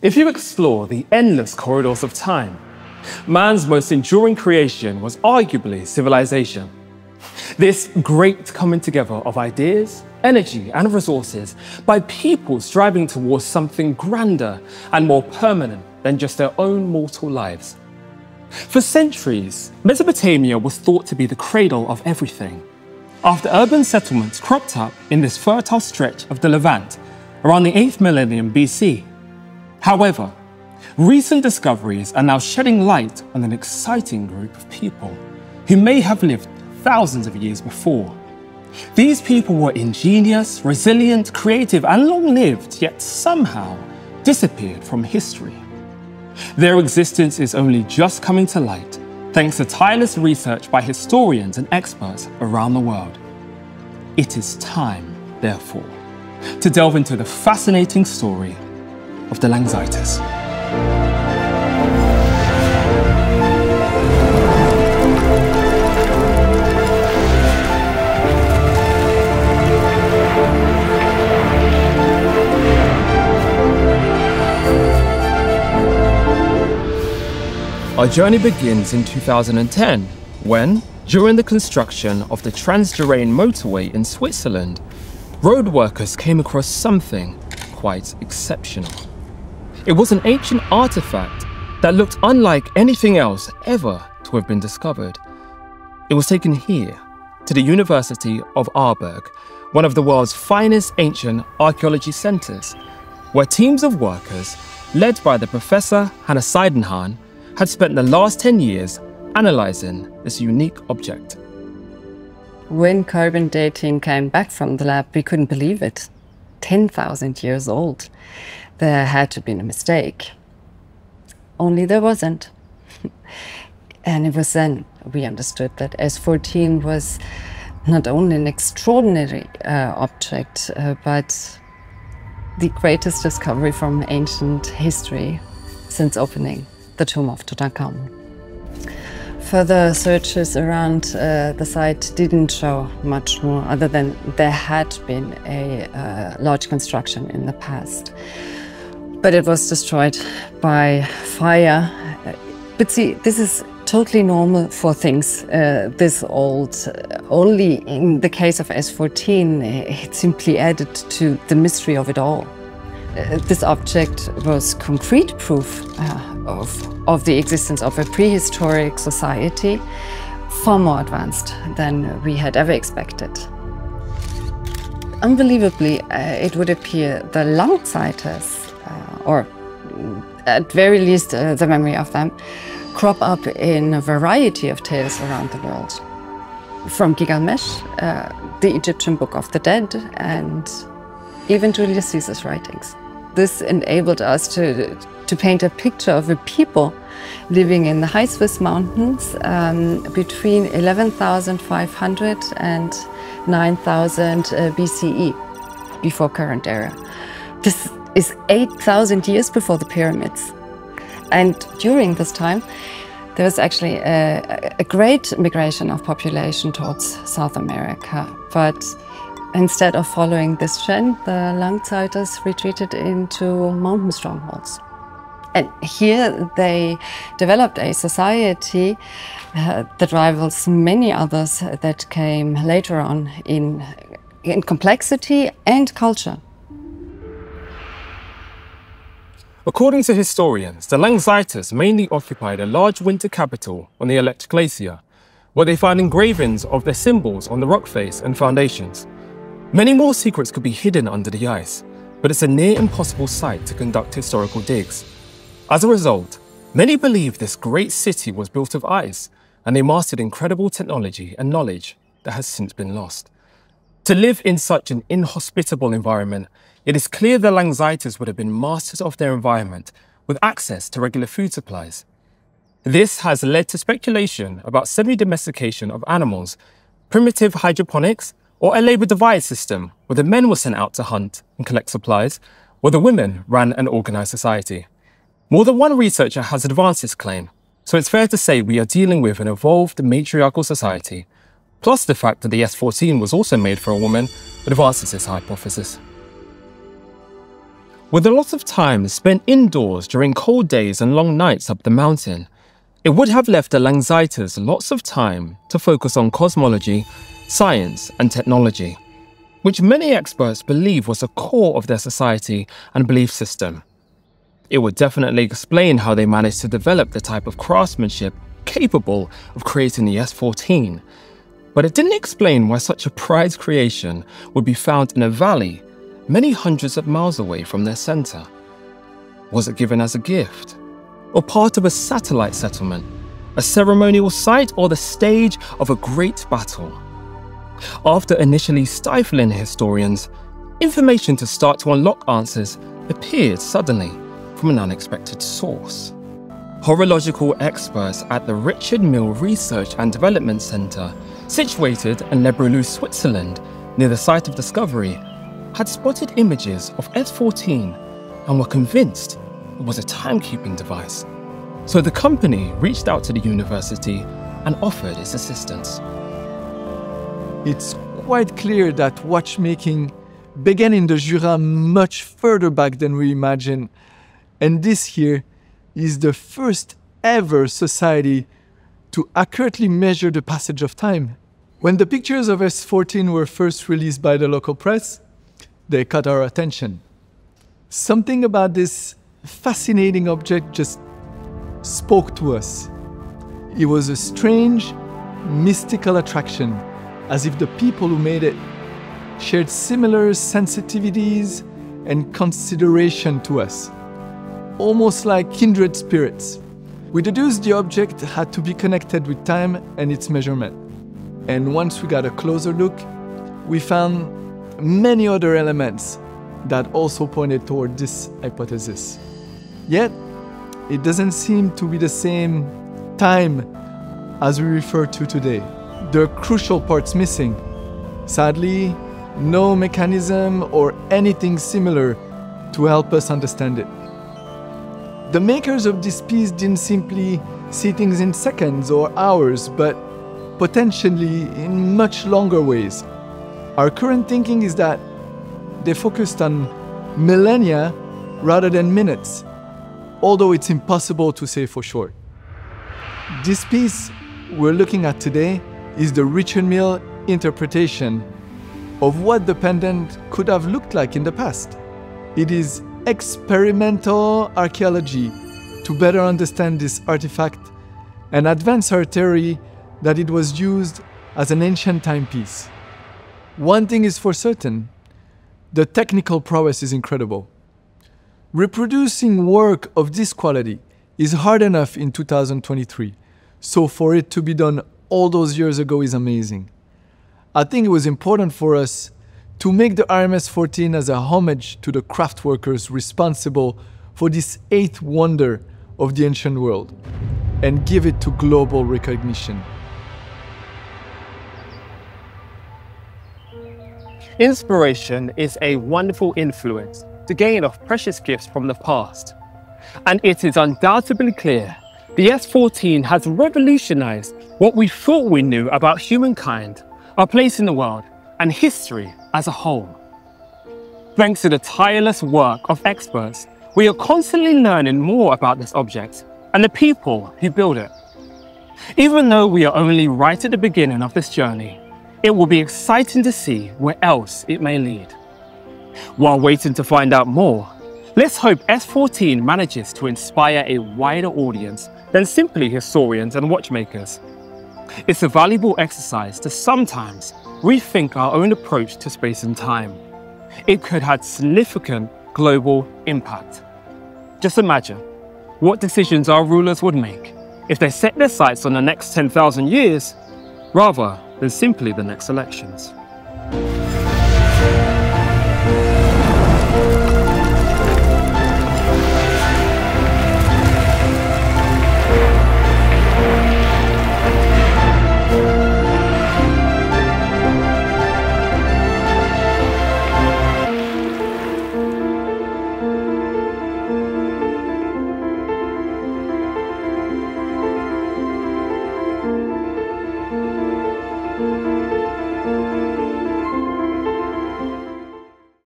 If you explore the endless corridors of time, man's most enduring creation was arguably civilization. This great coming together of ideas, energy, and resources by people striving towards something grander and more permanent than just their own mortal lives. For centuries, Mesopotamia was thought to be the cradle of everything. After urban settlements cropped up in this fertile stretch of the Levant around the 8th millennium BC. However, recent discoveries are now shedding light on an exciting group of people who may have lived thousands of years before. These people were ingenious, resilient, creative, and long-lived, yet somehow disappeared from history. Their existence is only just coming to light thanks to tireless research by historians and experts around the world. It is time, therefore, to delve into the fascinating story of the Langsites. Our journey begins in 2010, when, during the construction of the Trans-Lorraine motorway in Switzerland, road workers came across something quite exceptional. It was an ancient artifact that looked unlike anything else ever to have been discovered. It was taken here, to the University of Aarberg, one of the world's finest ancient archaeology centres, where teams of workers, led by the Professor Hannah Seidenhahn, had spent the last 10 years analysing this unique object. When carbon dating came back from the lab, we couldn't believe it. 10,000 years old. There had to be a mistake. Only there wasn't. And it was then we understood that S14 was not only an extraordinary object, but the greatest discovery from ancient history since opening the tomb of Tutankhamun. Further searches around the site didn't show much more, other than there had been a large construction in the past. But it was destroyed by fire. But see, this is totally normal for things this old. Only in the case of S14, it simply added to the mystery of it all. This object was concrete proof of the existence of a prehistoric society, far more advanced than we had ever expected. Unbelievably, it would appear the Langsites, or at very least the memory of them, crop up in a variety of tales around the world. From Gilgamesh, the Egyptian Book of the Dead, and even Julius Caesar's writings. This enabled us to paint a picture of a people living in the high Swiss mountains between 11,500 and 9,000 BCE, before current era. This is 8,000 years before the pyramids. And during this time, there was actually a great migration of population towards South America. But instead of following this trend, the Langsites retreated into mountain strongholds. And here they developed a society that rivals many others that came later on in complexity and culture. According to historians, the Langsites mainly occupied a large winter capital on the Aletsch Glacier, where they found engravings of their symbols on the rock face and foundations. Many more secrets could be hidden under the ice, but it's a near impossible site to conduct historical digs. As a result, many believe this great city was built of ice, and they mastered incredible technology and knowledge that has since been lost. To live in such an inhospitable environment, it is clear the Langsites would have been masters of their environment with access to regular food supplies. This has led to speculation about semi-domestication of animals, primitive hydroponics, or a labour-divide system where the men were sent out to hunt and collect supplies, while the women ran an organised society. More than one researcher has advanced this claim, so it's fair to say we are dealing with an evolved matriarchal society. Plus the fact that the S14 was also made for a woman advances this hypothesis. With a lot of time spent indoors during cold days and long nights up the mountain, it would have left the Langzaites lots of time to focus on cosmology, science and technology, which many experts believe was the core of their society and belief system. It would definitely explain how they managed to develop the type of craftsmanship capable of creating the S14, but it didn't explain why such a prized creation would be found in a valley many hundreds of miles away from their center. Was it given as a gift? Or part of a satellite settlement, a ceremonial site, or the stage of a great battle? After initially stifling historians, information to start to unlock answers appeared suddenly from an unexpected source. Horological experts at the Richard Mille Research and Development Center, situated in Le Brulus, Switzerland, near the site of discovery, had spotted images of S14 and were convinced it was a timekeeping device. So the company reached out to the university and offered its assistance. It's quite clear that watchmaking began in the Jura much further back than we imagine, and this here is the first ever society to accurately measure the passage of time. When the pictures of S14 were first released by the local press, they caught our attention. Something about this fascinating object just spoke to us. It was a strange, mystical attraction, as if the people who made it shared similar sensitivities and consideration to us, almost like kindred spirits. We deduced the object had to be connected with time and its measurement. And once we got a closer look, we found many other elements that also pointed toward this hypothesis. Yet, it doesn't seem to be the same time as we refer to today. There are crucial parts missing. Sadly, no mechanism or anything similar to help us understand it. The makers of this piece didn't simply see things in seconds or hours, but potentially in much longer ways. Our current thinking is that they focused on millennia rather than minutes, although it's impossible to say for sure. This piece we're looking at today is the Richard Mille interpretation of what the pendant could have looked like in the past. It is experimental archaeology to better understand this artifact and advance our theory that it was used as an ancient timepiece. One thing is for certain, the technical prowess is incredible. Reproducing work of this quality is hard enough in 2023, so for it to be done all those years ago is amazing. I think it was important for us to make the RMS-14 as a homage to the craft workers responsible for this eighth wonder of the ancient world, and give it to global recognition. Inspiration is a wonderful influence to gain off precious gifts from the past. And it is undoubtedly clear the S14 has revolutionized what we thought we knew about humankind, our place in the world, and history as a whole. Thanks to the tireless work of experts, we are constantly learning more about this object and the people who build it. Even though we are only right at the beginning of this journey, it will be exciting to see where else it may lead. While waiting to find out more, let's hope S14 manages to inspire a wider audience than simply historians and watchmakers. It's a valuable exercise to sometimes rethink our own approach to space and time. It could have significant global impact. Just imagine what decisions our rulers would make if they set their sights on the next 10,000 years rather than simply the next elections.